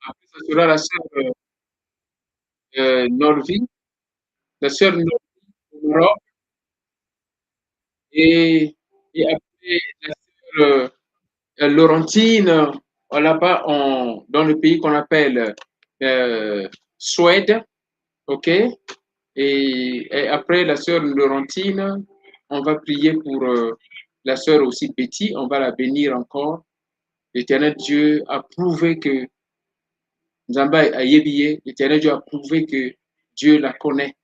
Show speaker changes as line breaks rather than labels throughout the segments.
Après, ça sera la sœur Norvi, la sœur Norvi au Maroc, et, et après la sœur Laurentine, là-bas, dans le pays qu'on appelle Suède, ok? Et après la sœur Laurentine, on va prier pour la sœur aussi Betty, on va la bénir encore. L'Éternel Dieu a prouvé que Nzamba a yébié, l'Éternel Dieu a prouvé que Dieu la connaît.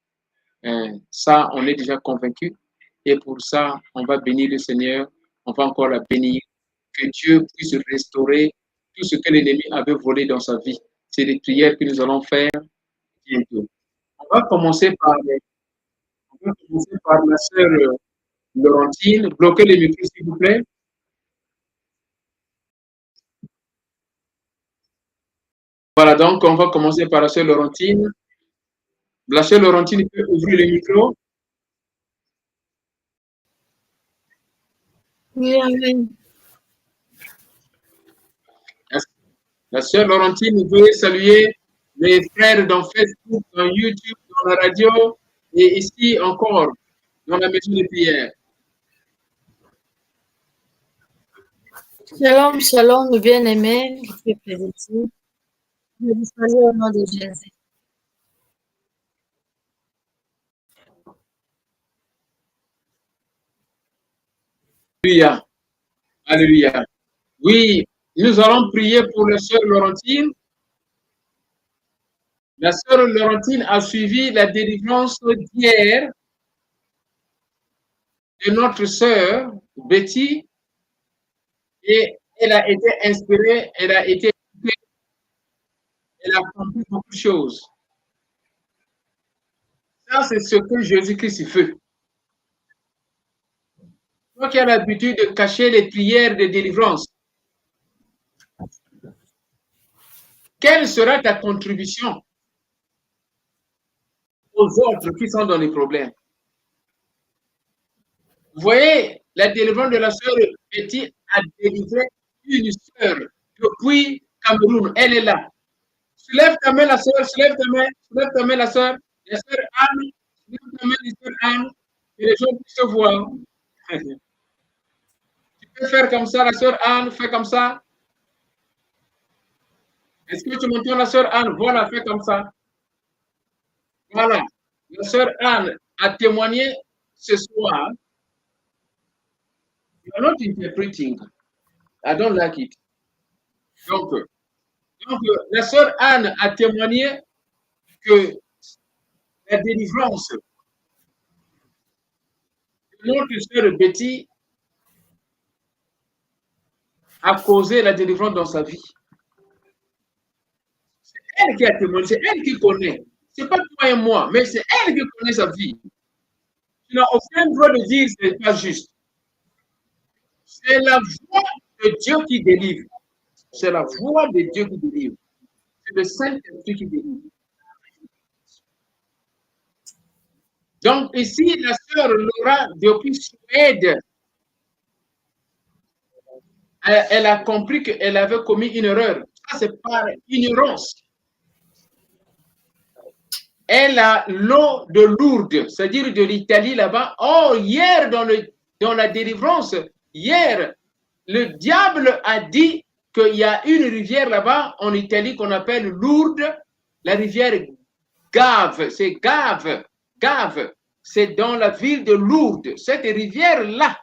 Ça, on est déjà convaincu. Et pour ça, on va bénir le Seigneur, on va encore la bénir. Que Dieu puisse restaurer tout ce que l'ennemi avait volé dans sa vie. C'est les prières que nous allons faire bientôt. On va commencer par, la sœur Laurentine. Bloquez les micros, s'il vous plaît. Voilà, donc on va commencer par la sœur Laurentine. La sœur Laurentine peut ouvrir le micro.
Oui, amen.
La sœur Laurentine veut saluer les frères dans Facebook, dans YouTube, dans la radio et ici encore dans la maison de prière.
Shalom, shalom, bien-aimés, je suis présentée. Je vous salue au nom de Jésus.
Alléluia. Alléluia. Oui, nous allons prier pour la sœur Laurentine. La sœur Laurentine a suivi la délivrance d'hier de notre sœur Betty et elle a été inspirée, elle a compris beaucoup de choses. Ça, c'est ce que Jésus-Christ fait. Toi qui as l'habitude de cacher les prières de délivrance, quelle sera ta contribution aux autres qui sont dans les problèmes? Vous voyez, la délivrance de la sœur Betty a délivré une sœur depuis Cameroun. Elle est là. Soulève ta main, la sœur, soulève ta main, la sœur Anne, soulève ta main, la sœur Anne, que les gens puissent te voir. Tu peux faire comme ça, la sœur Anne, fais comme ça. Est-ce que tu m'entends, la sœur Anne? Voilà, fais comme ça. Voilà. La sœur Anne a témoigné ce soir. You are not interpreting. I don't like it. Donc la sœur Anne a témoigné que la délivrance de notre sœur Betty a causé la délivrance dans sa vie. C'est elle qui a témoigné, c'est elle qui connaît. Ce n'est pas toi et moi, mais c'est elle qui connaît sa vie. Tu n'as aucun droit de dire que ce n'est pas juste. C'est la voix de Dieu qui délivre. C'est la voix de Dieu qui délivre. C'est le Saint-Esprit qui délivre. Donc ici, la sœur Laura, depuis Suède, elle a compris qu'elle avait commis une erreur. Ça, c'est par ignorance. Elle a l'eau de Lourdes, c'est-à-dire de l'Italie là-bas. Oh, hier, dans la délivrance, hier, le diable a dit qu'il y a une rivière là-bas en Italie qu'on appelle Lourdes, la rivière Gave. C'est Gave. Gave. C'est dans la ville de Lourdes. Cette rivière-là,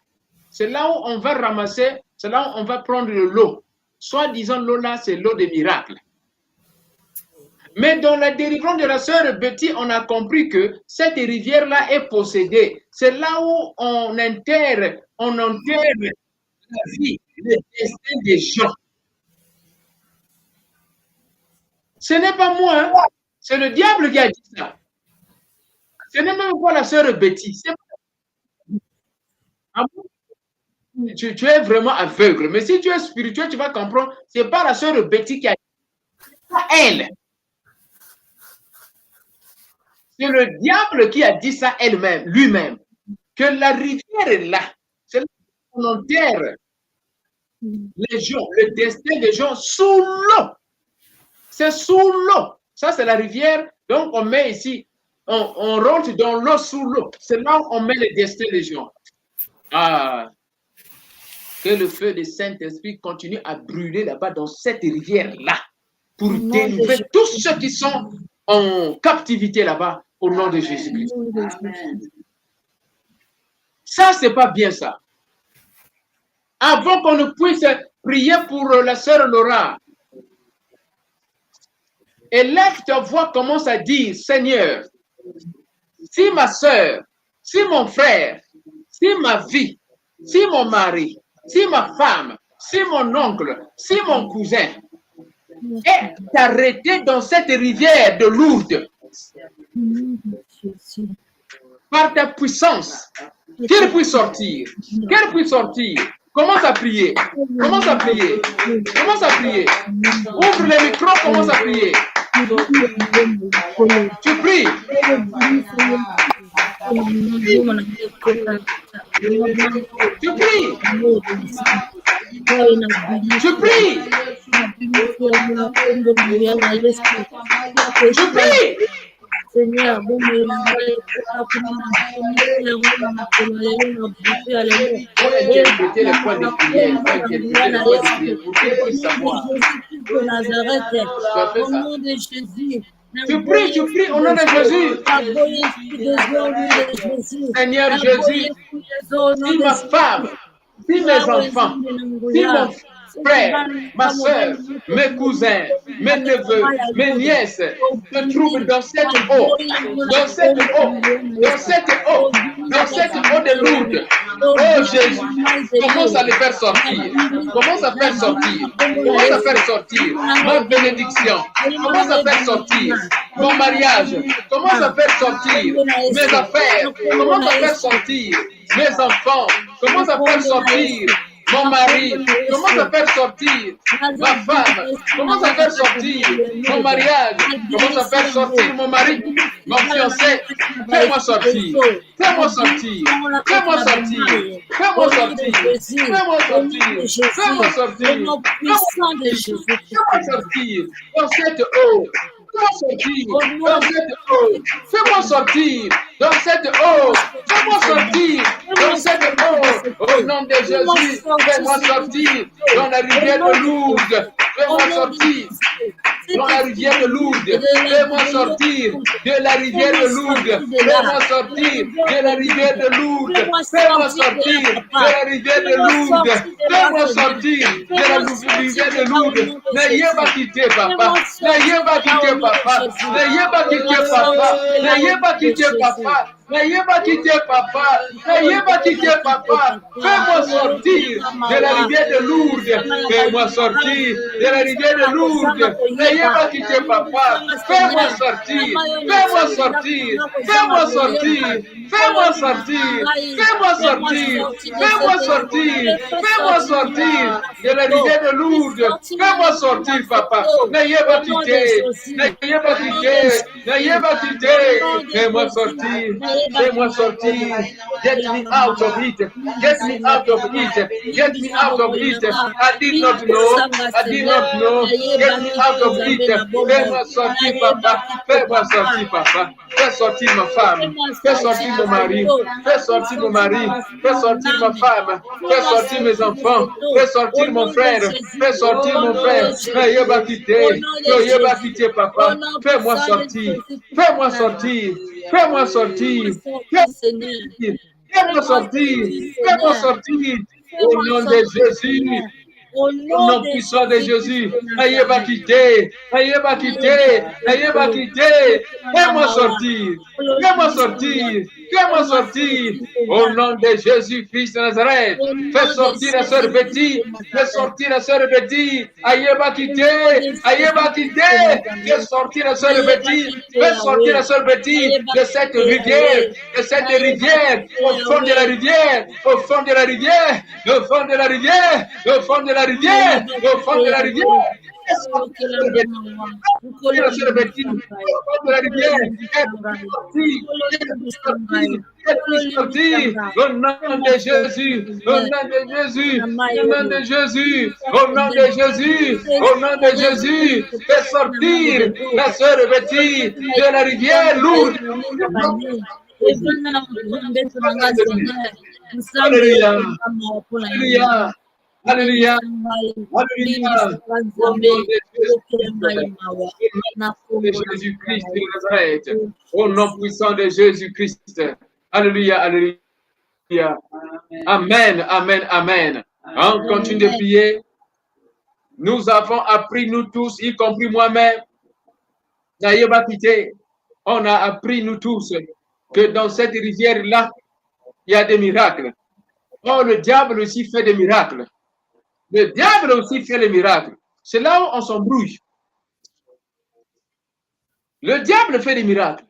c'est là où on va ramasser, c'est là où on va prendre l'eau. Soit disant l'eau là, c'est l'eau des miracles. Mais dans la délivrance de la sœur Betty, on a compris que cette rivière-là est possédée. C'est là où on enterre la vie, le destin des gens. Ce n'est pas moi, hein? C'est le diable qui a dit ça. Ce n'est même pas la sœur Betty. Tu es vraiment aveugle. Mais si tu es spirituel, tu vas comprendre. Ce n'est pas la sœur Betty qui a dit ça. C'est pas elle. C'est le diable qui a dit ça elle-même, lui-même. Que la rivière est là. C'est là qu'on enterre les gens, le destin des gens sous l'eau. C'est sous l'eau. Ça, c'est la rivière. Donc, on met ici, on rentre dans l'eau sous l'eau. C'est là où on met le destin des gens. Ah, que le feu du Saint-Esprit continue à brûler là-bas dans cette rivière-là pour délivrer tous ceux qui sont en captivité là-bas au nom de Jésus-Christ. Ça, c'est pas bien ça. Avant qu'on ne puisse prier pour la sœur Laura, élève ta voix, commence à dire, Seigneur, si ma sœur, si mon frère, si ma vie, si mon mari, si ma femme, si mon oncle, si mon cousin est arrêté dans cette rivière de Lourdes par ta puissance, qu'il puisse sortir, qu'elle puisse sortir. Commence à prier, commence à prier, commence à prier. Ouvre les micros, commence à prier. Tu pries. Tu pries. Tu pries. Tu pries.
Seigneur, bon, au nom de Jésus.
Tu pries au nom de Jésus. Seigneur Jésus, si ma femme, si mes enfants, si mon frère, ma soeur, mes cousins, mes neveux, mes nièces se trouvent dans cette eau, dans cette eau, dans cette eau, dans cette eau de Lourdes. Oh Jésus, commence à les faire sortir, commence à faire sortir, commence à faire sortir ma bénédiction, commence à faire sortir mon mariage, commence à faire sortir mes affaires, commence à faire sortir mes enfants, commence à faire sortir mon mari, commence à faire sortir ma femme, commence à faire sortir mon mariage, commence à faire sortir mon mari, mon fiancé. Fais-moi sortir, fais-moi sortir, fais-moi sortir, fais-moi sortir, fais-moi sortir, fais-moi sortir, fais-moi sortir dans cette eau. Fais-moi sortir dans cette eau. Fais-moi sortir dans cette eau. Au nom de Jésus, fais-moi sortir dans la rivière de Lourdes. Fais-moi sortir dans la rivière de Lourdes. Fais-moi sortir de la rivière de Lourdes. Fais-moi sortir de la rivière de Lourdes. Fais-moi sortir de la rivière de Lourdes. Fais-moi sortir de la rivière de Lourdes. N'ayez pas quitté, papa. N'ayez pas quitté, papa. N'ayez pas quitté, papa. N'ayez pas quitté, papa. N'ayez pas quitté, papa. N'ayez pas quitté, papa. Fais-moi sortir de la rivière de Lourdes. Fais-moi sortir de la rivière de Lourdes. N'ayez pas quitté, papa. Fais-moi sortir. Fais-moi sortir. Fais-moi sortir. Fais-moi sortir. Fais-moi sortir. Fais-moi sortir. Fais-moi sortir de la rivière de Lourdes. Fais-moi sortir, papa. N'ayez pas quitté. N'ayez pas quitté. N'ayez pas quitté. Fais-moi sortir. Fais-moi sortir. Get me out of it. Get me out of it. Get me out of it. I did not know. I did not know. Get me out of it. Fais-moi sortir, papa. Fais-moi sortir, papa. Fais sortir ma femme. Fais sortir mon mari. Fais sortir mon mari. Fais sortir ma femme. Fais sortir mes enfants. Fais sortir mon frère. Fais sortir mon frère. N'ayez pas quitté. N'ayez pas quitté, papa. Fais-moi sortir. Fais-moi sortir. Fais-moi sortir. Fais-moi sortir. Fais-moi sortir. Au nom de Jésus. Au nom puissant de Jésus. N'ayez pas quitté. N'ayez pas quitté. N'ayez pas quitté. Fais-moi sortir. Fais-moi sortir. Fais-moi sortir. Au nom de Jésus-Christ de Nazareth. Fais sortir la sœur Betty. Fais sortir la sœur Betty. N'ayez pas quitté. N'ayez pas quitté. Fais sortir la sœur Betty. Fais sortir la sœur Betty de cette rivière. De cette rivière. Au fond de la rivière. Au fond de la rivière. Au fond de la rivière. Au fond de la rivière. Au fond de la rivière. sortir la sœur Betty, de la rivière, qu'elle sortir, au nom de Jésus, au nom de Jésus, au nom de Jésus, au nom de Jésus, au nom de Jésus, fais sortir la sœur Betty de la rivière lourde. Alléluia, alléluia. Alléluia. Alléluia. Au nom de Jésus-Christ de Nazareth. Au nom puissant de Jésus-Christ. Alléluia. Alléluia. Amen. Amen. Amen. On continue de prier. Nous avons appris, nous tous, y compris moi-même, on a appris, nous tous, que dans cette rivière-là, il y a des miracles. Oh, le diable aussi fait des miracles. Le diable aussi fait les miracles. C'est là où on s'embrouille. Le diable fait des miracles.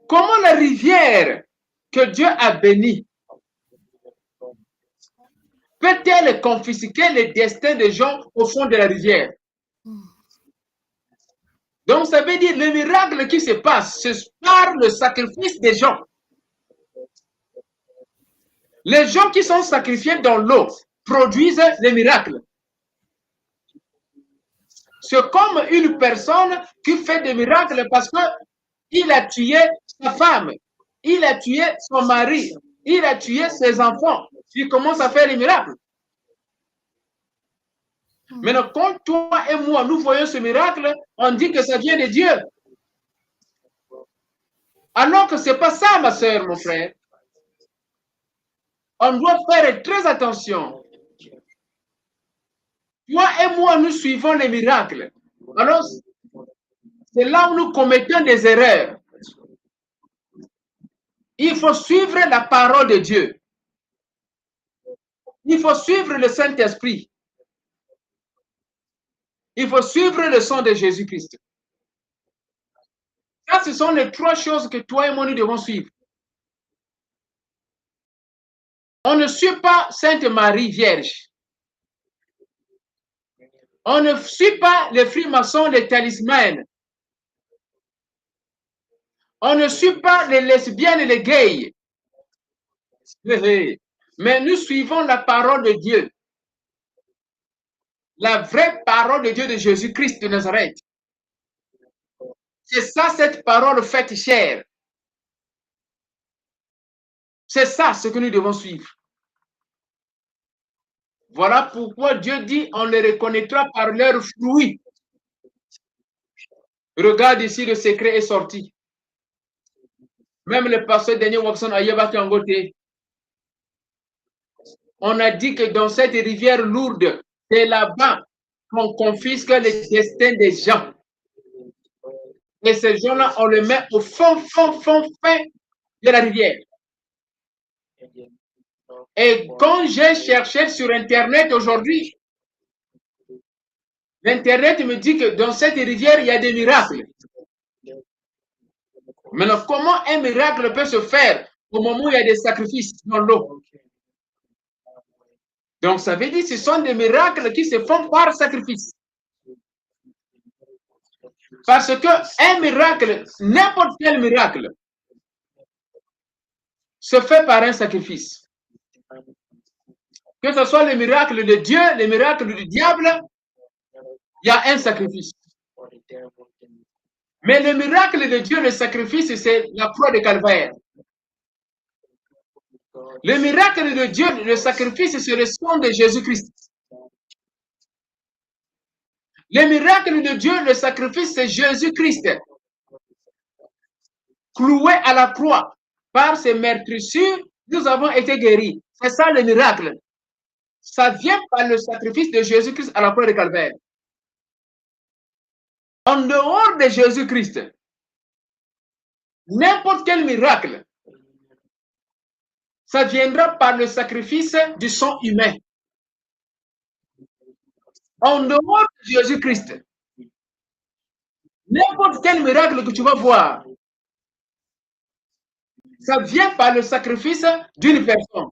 Comment la rivière que Dieu a bénie peut-elle confisquer les destins des gens au fond de la rivière? Donc, ça veut dire le miracle qui se passe, c'est par le sacrifice des gens. Les gens qui sont sacrifiés dans l'eau produisent les miracles. C'est comme une personne qui fait des miracles parce qu'il a tué sa femme, il a tué son mari, il a tué ses enfants. Il commence à faire les miracles. Maintenant, quand toi et moi, nous voyons ce miracle, on dit que ça vient de Dieu. Alors que ce n'est pas ça, ma soeur, mon frère. On doit faire très attention. Toi et moi, nous suivons les miracles. Alors, c'est là où nous commettons des erreurs. Il faut suivre la parole de Dieu. Il faut suivre le Saint-Esprit. Il faut suivre le sang de Jésus-Christ. Ça, ce sont les trois choses que toi et moi, nous devons suivre. On ne suit pas Sainte Marie Vierge. On ne suit pas les francs-maçons, les talismans. On ne suit pas les lesbiennes et les gays. Mais nous suivons la parole de Dieu. La vraie parole de Dieu de Jésus-Christ de Nazareth. C'est ça, cette parole faite chair. C'est ça ce que nous devons suivre. Voilà pourquoi Dieu dit, on les reconnaîtra par leurs fruits. Regarde ici, le secret est sorti. Même le pasteur Daniel Watson a yébaki en côté. On a dit que dans cette rivière lourde, c'est là-bas qu'on confisque les destins des gens. Et ces gens-là, on les met au fond de la rivière. Et quand j'ai cherché sur Internet aujourd'hui, l'Internet me dit que dans cette rivière, il y a des miracles. Maintenant, comment un miracle peut se faire au moment où il y a des sacrifices dans l'eau? Donc, ça veut dire que ce sont des miracles qui se font par sacrifice. Parce qu'un miracle, n'importe quel miracle, se fait par un sacrifice. Que ce soit le miracle de Dieu, le miracle du diable, il y a un sacrifice. Mais le miracle de Dieu, le sacrifice, c'est la croix de Calvaire. Le miracle de Dieu, le sacrifice, c'est le sang de Jésus-Christ. Le miracle de Dieu, le sacrifice, c'est Jésus-Christ. Cloué à la croix. Par ses meurtrissures, nous avons été guéris. C'est ça le miracle. Ça vient par le sacrifice de Jésus-Christ à la croix de Calvaire. En dehors de Jésus-Christ, n'importe quel miracle, ça viendra par le sacrifice du sang humain. En dehors de Jésus-Christ, n'importe quel miracle que tu vas voir, ça vient par le sacrifice d'une personne.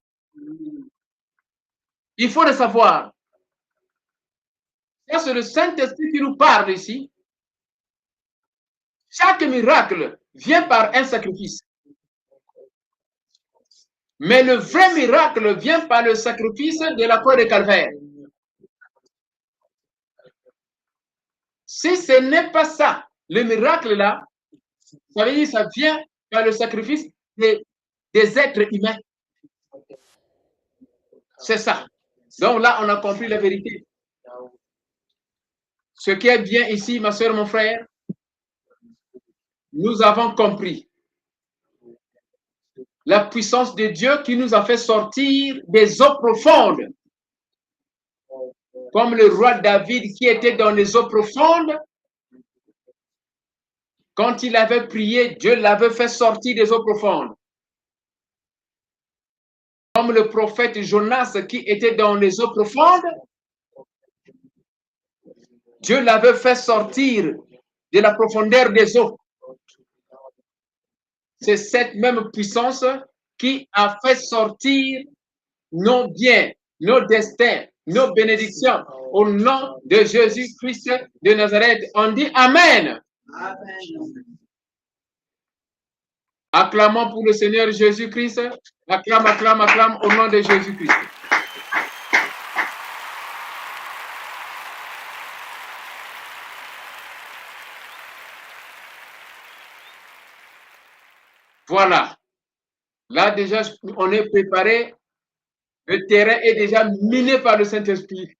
Il faut le savoir. Ça, c'est le Saint-Esprit qui nous parle ici. Chaque miracle vient par un sacrifice. Mais le vrai miracle vient par le sacrifice de la croix de Calvaire. Si ce n'est pas ça, le miracle là, ça veut dire que ça vient par le sacrifice des êtres humains. C'est ça. Donc là, on a compris la vérité. Ce qui est bien ici, ma soeur, mon frère, nous avons compris la puissance de Dieu qui nous a fait sortir des eaux profondes. Comme le roi David qui était dans les eaux profondes, quand il avait prié, Dieu l'avait fait sortir des eaux profondes. Comme le prophète Jonas qui était dans les eaux profondes, Dieu l'avait fait sortir de la profondeur des eaux. C'est cette même puissance qui a fait sortir nos biens, nos destins, nos bénédictions au nom de Jésus-Christ de Nazareth. On dit Amen. Amen. Acclamons pour le Seigneur Jésus-Christ. Acclame, acclame, acclame au nom de Jésus-Christ. Voilà. Là, déjà, on est préparé. Le terrain est déjà miné par le Saint-Esprit.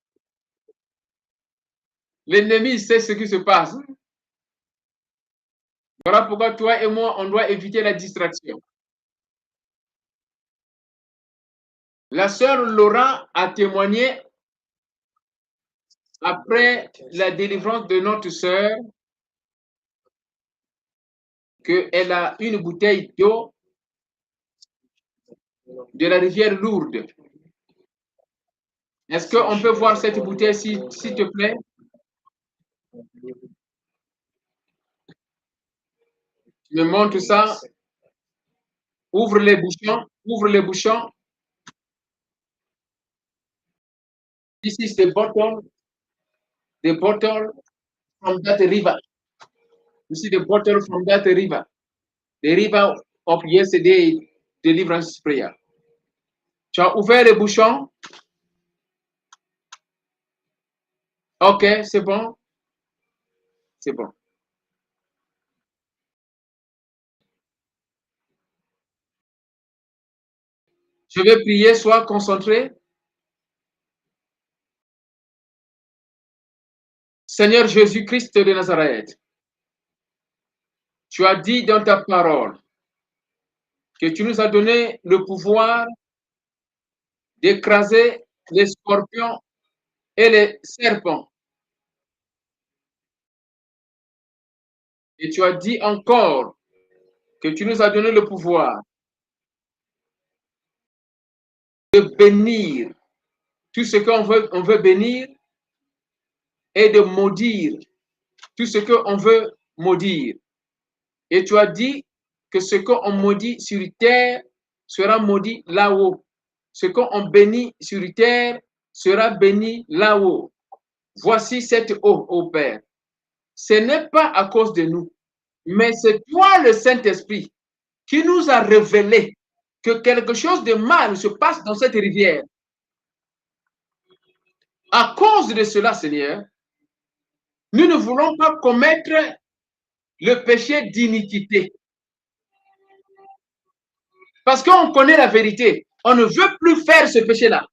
L'ennemi sait ce qui se passe. Voilà pourquoi toi et moi, on doit éviter la distraction. La sœur Laura a témoigné après la délivrance de notre sœur qu'elle a une bouteille d'eau de la rivière Lourdes. Est-ce qu'on peut voir cette bouteille, s'il te plaît? Tu me montres ça. Ouvre les bouchons. Ouvre les bouchons. This is the bottle from that river. You see the bottle from that river. The river of yesterday deliverance prayer. Tu as ouvert les bouchons? Ok, c'est bon. C'est bon. Je vais prier, sois concentré. Seigneur Jésus-Christ de Nazareth, tu as dit dans ta parole que tu nous as donné le pouvoir d'écraser les scorpions et les serpents. Et tu as dit encore que tu nous as donné le pouvoir de bénir tout ce qu'on veut bénir et de maudire tout ce qu'on veut maudire. Et tu as dit que ce qu'on maudit sur terre sera maudit là-haut. Ce qu'on bénit sur terre sera béni là-haut. Voici cette eau, ô Père. Ce n'est pas à cause de nous, mais c'est toi, le Saint-Esprit, qui nous a révélé que quelque chose de mal se passe dans cette rivière. À cause de cela, Seigneur, nous ne voulons pas commettre le péché d'iniquité. Parce qu'on connaît la vérité. On ne veut plus faire ce péché-là.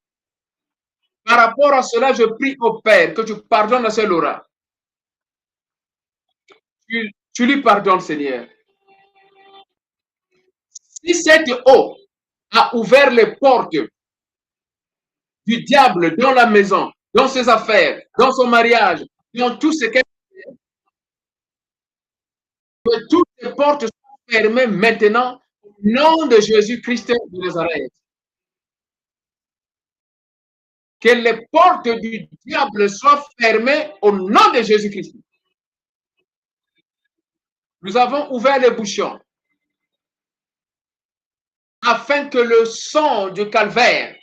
Par rapport à cela, je prie au Père que tu pardonnes à ce Laura. Tu lui pardonnes, Seigneur. Si cette eau a ouvert les portes du diable dans la maison, dans ses affaires, dans son mariage, dans tout ce qu'elle fait, que toutes les portes soient fermées maintenant au nom de Jésus-Christ de Nazareth. Que les portes du diable soient fermées au nom de Jésus-Christ. Nous avons ouvert les bouchons afin que le sang du calvaire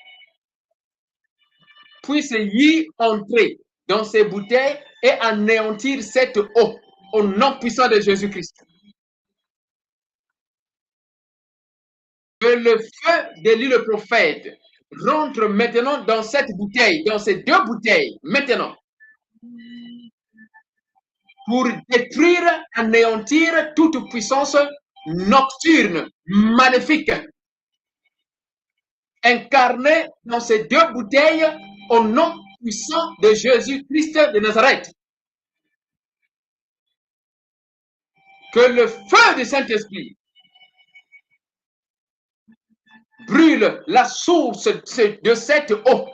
puisse y entrer dans ces bouteilles et anéantir cette eau au nom puissant de Jésus-Christ. Que le feu d'Élie le prophète rentre maintenant dans cette bouteille, dans ces deux bouteilles, maintenant, pour détruire, anéantir toute puissance nocturne, maléfique, incarnée dans ces deux bouteilles au nom puissant de Jésus-Christ de Nazareth. Que le feu du Saint-Esprit brûle la source de cette eau.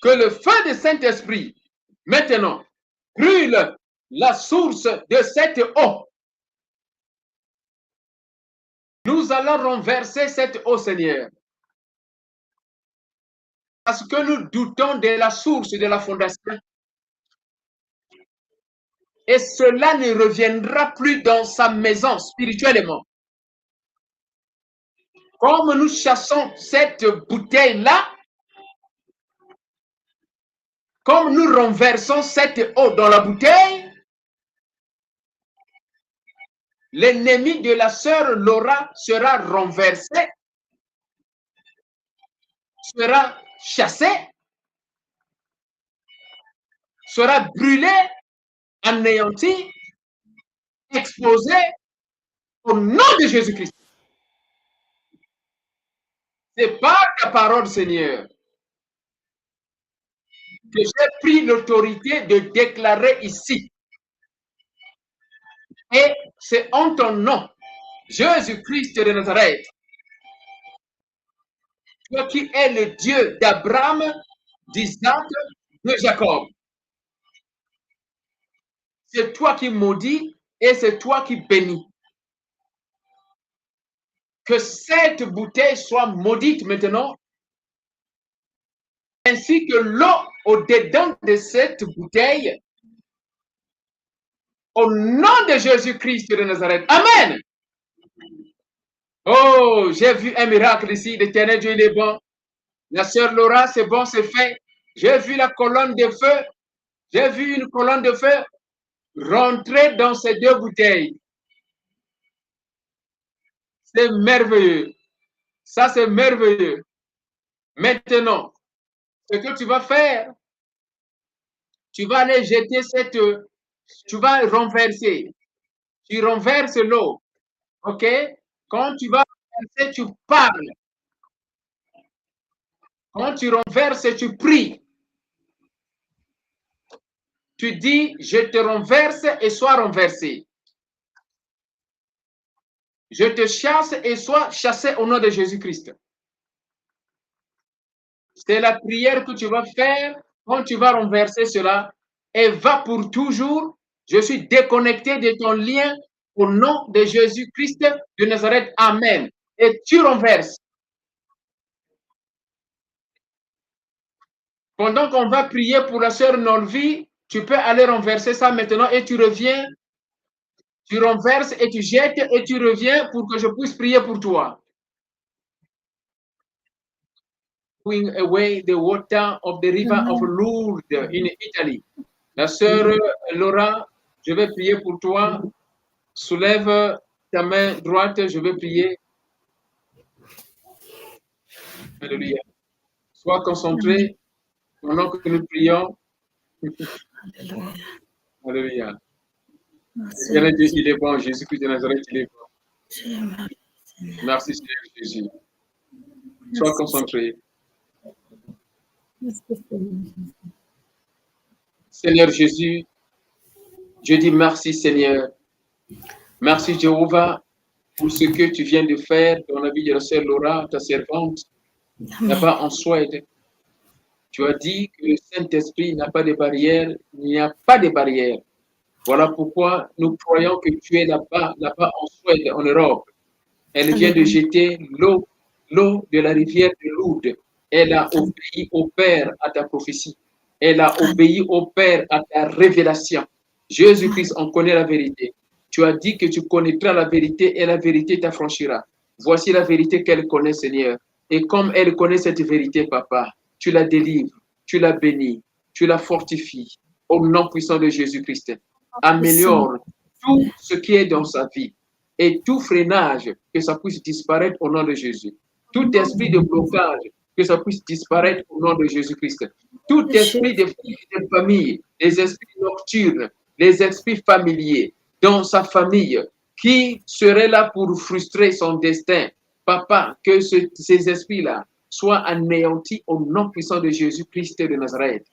Que le feu du Saint-Esprit, maintenant, brûle la source de cette eau. Nous allons renverser cette eau, Seigneur. Parce que nous doutons de la source de la fondation. Et cela ne reviendra plus dans sa maison spirituellement. Comme nous chassons cette bouteille-là, comme nous renversons cette eau dans la bouteille, l'ennemi de la sœur Laura sera renversé, sera chassé, sera brûlé, anéanti, exposé au nom de Jésus-Christ. C'est par ta parole, Seigneur, que j'ai pris l'autorité de déclarer ici. Et c'est en ton nom, Jésus-Christ de Nazareth, toi qui es le Dieu d'Abraham, d'Isaac, de Jacob. C'est toi qui maudis et c'est toi qui bénis. Que cette bouteille soit maudite maintenant, ainsi que l'eau au-dedans de cette bouteille, au nom de Jésus-Christ de Nazareth. Amen. Oh, j'ai vu un miracle ici. L'Éternel Dieu, il est bon. La sœur Laura, c'est bon, c'est fait. J'ai vu la colonne de feu. J'ai vu une colonne de feu rentrer dans ces deux bouteilles. C'est merveilleux. Ça, c'est merveilleux. Maintenant, ce que tu vas faire, tu vas aller jeter cette... Tu vas renverser. Tu renverses l'eau. OK? Quand tu vas renverser, tu parles. Quand tu renverses, tu pries. Tu dis, je te renverse et sois renversé. Je te chasse et sois chassé au nom de Jésus-Christ. C'est la prière que tu vas faire quand tu vas renverser cela et va pour toujours. Je suis déconnecté de ton lien au nom de Jésus-Christ de Nazareth. Amen. Et tu renverses. Pendant qu'on va prier pour la sœur Nolvi, tu peux aller renverser ça maintenant et tu reviens. Tu renverses et tu jettes et tu reviens pour que je puisse prier pour toi. Going away the water of the river of Lourdes in Italy. La sœur Laura, je vais prier pour toi. Soulève ta main droite, je vais prier. Alléluia. Sois concentré pendant que nous prions. Alléluia. Dieu, il est bon. Jésus-Christ de Nazareth, il est bon. Merci, Seigneur Jésus. Sois concentré. Seigneur Jésus, je dis merci, Seigneur. Merci, Jéhovah, pour ce que tu viens de faire dans la vie de la sœur Laura, ta servante. Là-bas en Suède. Tu as dit que le Saint-Esprit n'a pas de barrière, il n'y a pas de barrière. Voilà pourquoi nous croyons que tu es là-bas en Suède, en Europe. Elle vient de jeter l'eau de la rivière de Lourdes. Elle a obéi au Père à ta prophétie. Elle a obéi au Père à ta révélation. Jésus-Christ, on connaît la vérité. Tu as dit que tu connaîtras la vérité et la vérité t'affranchira. Voici la vérité qu'elle connaît, Seigneur. Et comme elle connaît cette vérité, Papa, tu la délivres. tu la bénis, tu la fortifies. Au nom puissant de Jésus-Christ, améliore tout ce qui est dans sa vie et tout freinage, que ça puisse disparaître au nom de Jésus. Tout esprit de blocage, que ça puisse disparaître au nom de Jésus-Christ. Tout esprit de famille, les esprits nocturnes, les esprits familiers dans sa famille, qui serait là pour frustrer son destin. Papa, que ces esprits-là soient anéantis au nom puissant de Jésus-Christ de Nazareth.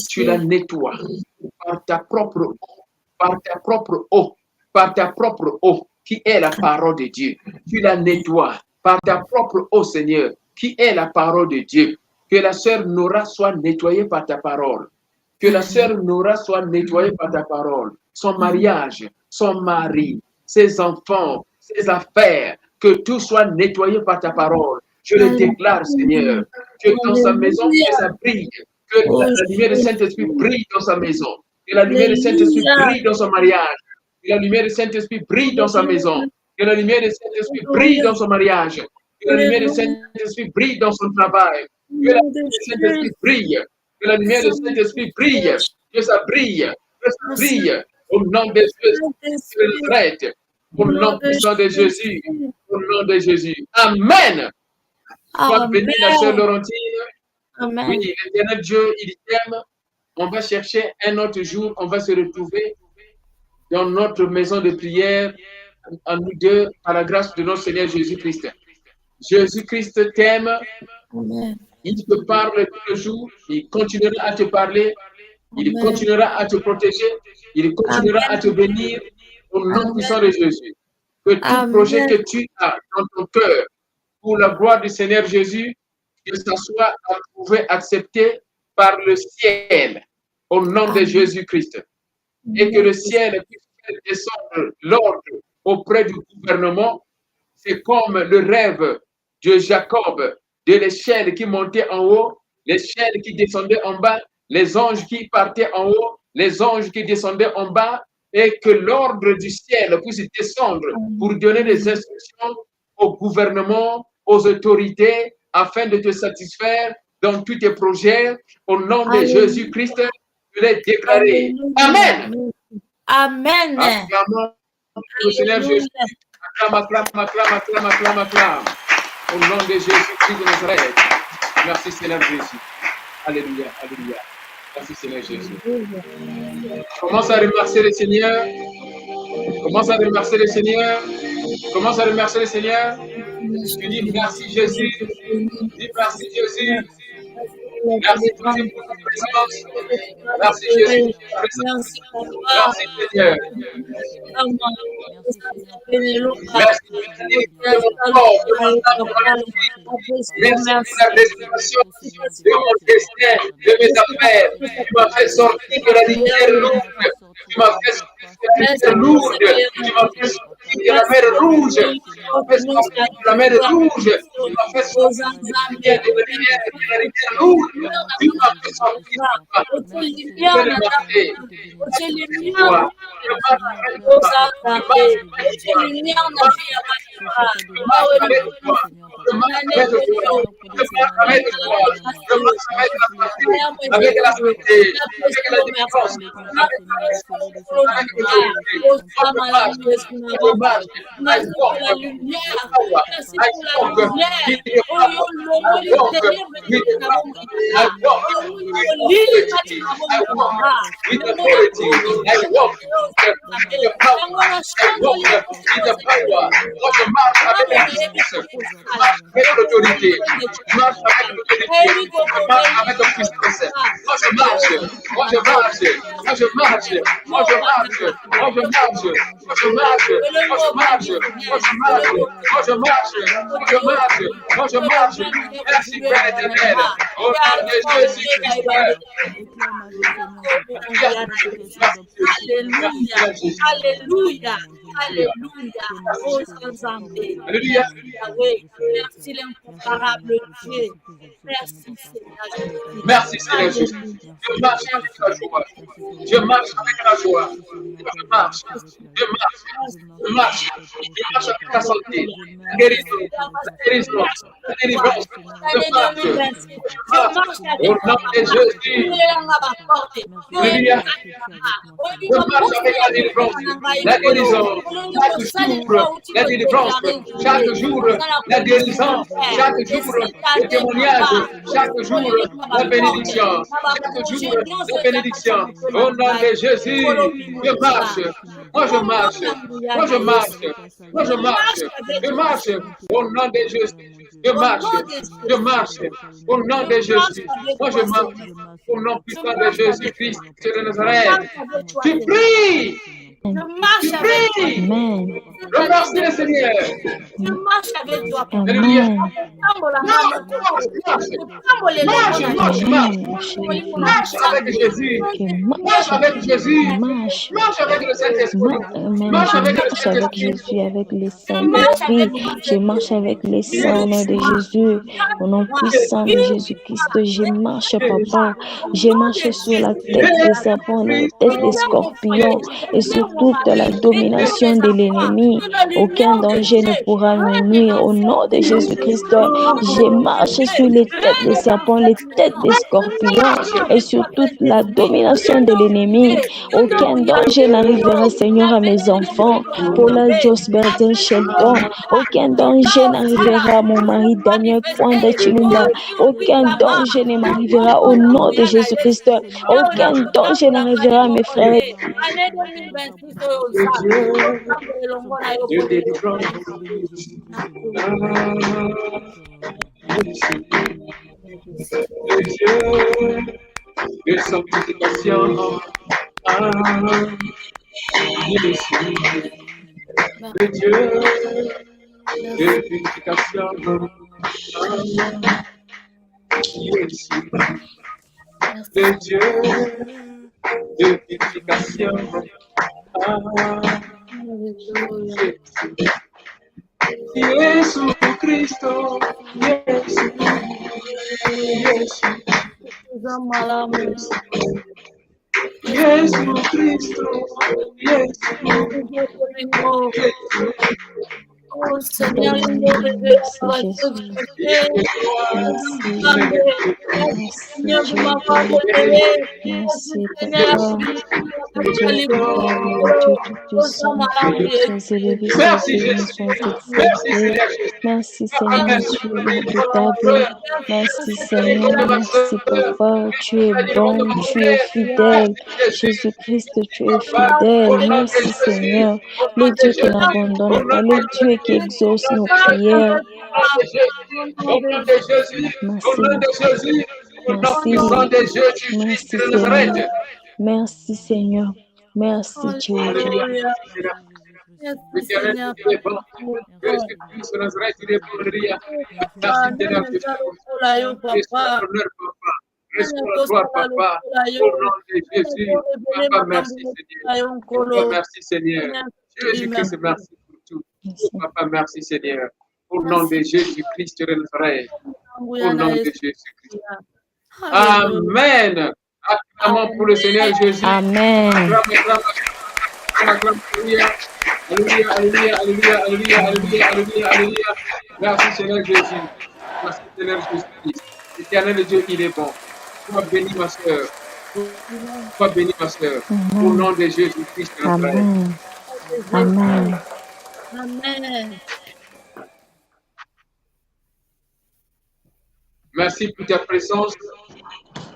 Tu la nettoies par ta propre eau, par ta propre eau, par ta propre eau, qui est la parole de Dieu. Tu la nettoies par ta propre eau, Seigneur, qui est la parole de Dieu. Que la sœur Nora soit nettoyée par ta parole. Que la sœur Nora soit nettoyée par ta parole. Son mariage, son mari, ses enfants, ses affaires, que tout soit nettoyé par ta parole. Je le déclare, Seigneur, que dans sa maison, que ça brille, que la lumière du Saint-Esprit brille dans sa maison, que la lumière du Saint-Esprit brille dans son mariage, que la lumière du Saint-Esprit brille dans sa maison, que la lumière du Saint-Esprit brille dans son mariage, que la lumière du Saint-Esprit brille dans son travail, que la lumière du Saint-Esprit brille, que la lumière du Saint-Esprit brille, que ça brille, que ça brille, au nom de Jésus, au nom puissant de Jésus, au nom de Jésus. Amen. Sois béni, la sœur Laurentine.
Amen.
Oui, l'éternel Dieu, il t'aime. On va chercher un autre jour, on va se retrouver dans notre maison de prière, en nous deux, par la grâce de notre Seigneur Jésus-Christ. Jésus-Christ t'aime.
Amen.
Il te parle tous les jours. Il continuera à te parler. Il continuera à te protéger. Il continuera à te bénir au nom puissant de Jésus. Que tout projet que tu as dans ton cœur pour la gloire du Seigneur Jésus, que ça soit approuvé, accepté par le ciel au nom de Jésus-Christ. Et que le ciel puisse descendre l'ordre auprès du gouvernement. C'est comme le rêve de Jacob, de l'échelle qui montait en haut, l'échelle qui descendait en bas, les anges qui partaient en haut, les anges qui descendaient en bas, et que l'ordre du ciel puisse descendre pour donner des instructions au gouvernement, aux autorités, afin de te satisfaire dans tous tes projets. Au nom de Jésus-Christ, je l'ai déclaré. Amen.
Amen.
Acclamons le Seigneur Jésus. Acclame. Au nom de Jésus-Christ de Nazareth. Merci Seigneur Jésus. Alléluia. Merci Seigneur Jésus. Commence à remercier le Seigneur. Commence à remercier le Seigneur. Tu dis merci Jésus. Dis merci Jésus. Merci pour ta présence. Merci Jésus pour ta présence. Merci Seigneur. Merci pour mon corps, de mon âme, de mon esprit. Merci pour la restauration de mon destin, de mes affaires. Tu m'as fait sortir de la lumière lourde. Tu m'as fait sortir de la lumière lourde. Tu m'as fait sortir de la mer rouge. Tu m'as fait sortir de la mer rouge. Tu m'as fait sortir de la lumière lourde. Tu m'as fait sortir. Avec la santé, avec la défense, Merci Père éternel. Au nom de Jésus-Christ.
Alléluia. Alléluia. Oh, Sanzambe.
Alléluia.
Merci, Yahweh. Merci, l'incomparable Dieu. Merci, Seigneur Jésus.
Merci Seigneur Jésus.
Alléluia.
Je marche avec la joie. Je marche avec la joie. Je marche. Je marche. Je marche. Je marche avec la santé. La guérison. La guérison. La délivrance. Je marche. Je marche. Au nom de Jésus. Alléluia. Je marche avec la délivrance. La guérison. Chaque jour. La délivrance. Chaque jour. La guérison. Chaque jour. Le témoignage. Chaque jour. La bénédiction. Chaque jour. La bénédiction. Au nom de Jésus. Je marche. Moi je marche. Moi je marche. Moi je marche. Je marche. Au nom de Jésus. Je marche. Je marche. Au nom de Jésus. Moi je marche. Au nom puissant de Jésus-Christ de Nazareth. Tu pries.
Je marche avec toi.
Amen.
Remercie le Seigneur.
Je marche avec toi.
Alléluia. Marche avec Jésus. Marche avec Jésus. Marche avec le Saint-Esprit. Marche avec le Saint-Esprit.
Jésus, avec le Saint-Esprit. Je marche avec le sang au nom de Jésus. Au nom puissant de Jésus-Christ, je marche, papa. Je marche sur la tête des serpents, la tête des scorpions et sur toute la domination de l'ennemi. Aucun danger ne pourra me nuire. Au nom de Jésus-Christ, je marche sur les têtes des serpents, les têtes des scorpions et sur toute la domination de l'ennemi. Aucun danger n'arrivera, Seigneur, à mes enfants. Paula Jos Bertin Shelton. Aucun danger n'arrivera à mon mari Daniel Kwanda Chilumba. Aucun danger ne m'arrivera au nom de Jésus-Christ. Aucun danger n'arrivera à mes frères.
Dieu délivrance. Dieu de sanctification. Dieu de purification. De Dieu de purification. Jésus Cristo, Jésus, Jésus Cristo,
Oh Seigneur,
Merci Seigneur, tu es redoutable. Merci Seigneur, merci Papa, tu es bon, tu es fidèle. Jésus-Christ, tu es fidèle. Merci Seigneur, le Dieu qui n'abandonne pas, le Dieu qui exauce nos prières.
Au nom de Jésus, au nom de Jésus, au nom de Jésus-Christ de Nazareth.
Merci Seigneur, merci Dieu.
L'éternel, il est bon. Jésus-Christ de Nazareth, il est bon. Merci Seigneur, restaure-leur, papa. Au nom de Jésus, papa, merci Seigneur. Papa, merci Seigneur. Jésus-Christ, merci pour tout. Papa, merci Seigneur. Au nom de Jésus-Christ de Nazareth. Au nom de Jésus-Christ. Amen. Acclamons pour le Seigneur Jésus.
Amen.
Alléluia, alléluia, alléluia, alléluia, alléluia, alléluia, alléluia. Merci Seigneur Jésus. Merci Seigneur Jésus-Christ. L'éternel Dieu, il est bon. Sois béni ma soeur. Sois béni ma soeur. Au nom de Jésus-Christ.
Amen. Amen.
Amen.
Merci pour ta présence.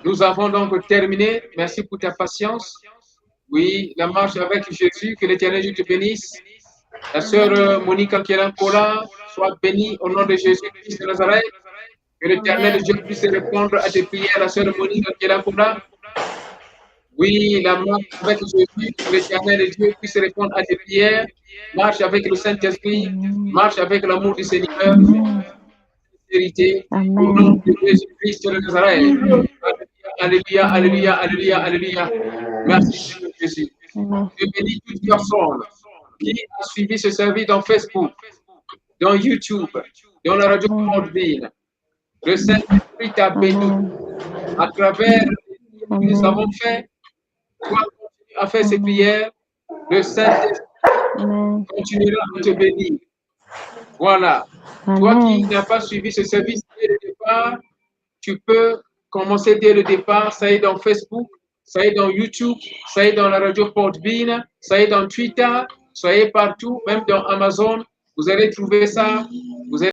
Nous avons donc terminé. Merci pour ta patience. Oui, la marche avec Jésus, que l'Éternel Dieu te bénisse. La sœur Monique Ankelan-Kola, soit bénie au nom de Jésus-Christ de Nazareth. Que l'Éternel Dieu puisse répondre à tes prières, la sœur Monique Ankelan-Kola. Oui, la marche avec Jésus, que l'Éternel Dieu puisse répondre à tes prières. Marche avec le Saint-Esprit, marche avec l'amour du Seigneur. Vérité, au nom de Jésus-Christ de Nazareth. Alléluia, alléluia, alléluia, alléluia. Merci Jésus. Je bénis toute personne qui a suivi ce service dans Facebook, dans YouTube, dans la radio Podbean, le Saint-Esprit t'a béni. À travers ce que nous avons fait, toi continue à faire ces prières, le Saint-Esprit continuera à te bénir. Voilà. Toi qui n'as pas suivi ce service dès le départ, tu peux commencer dès le départ. Ça y est dans Facebook, ça y est dans YouTube, ça y est dans la radio Podbean, ça y est dans Twitter, soyez partout, même dans Amazon. Vous allez trouver ça. Vous allez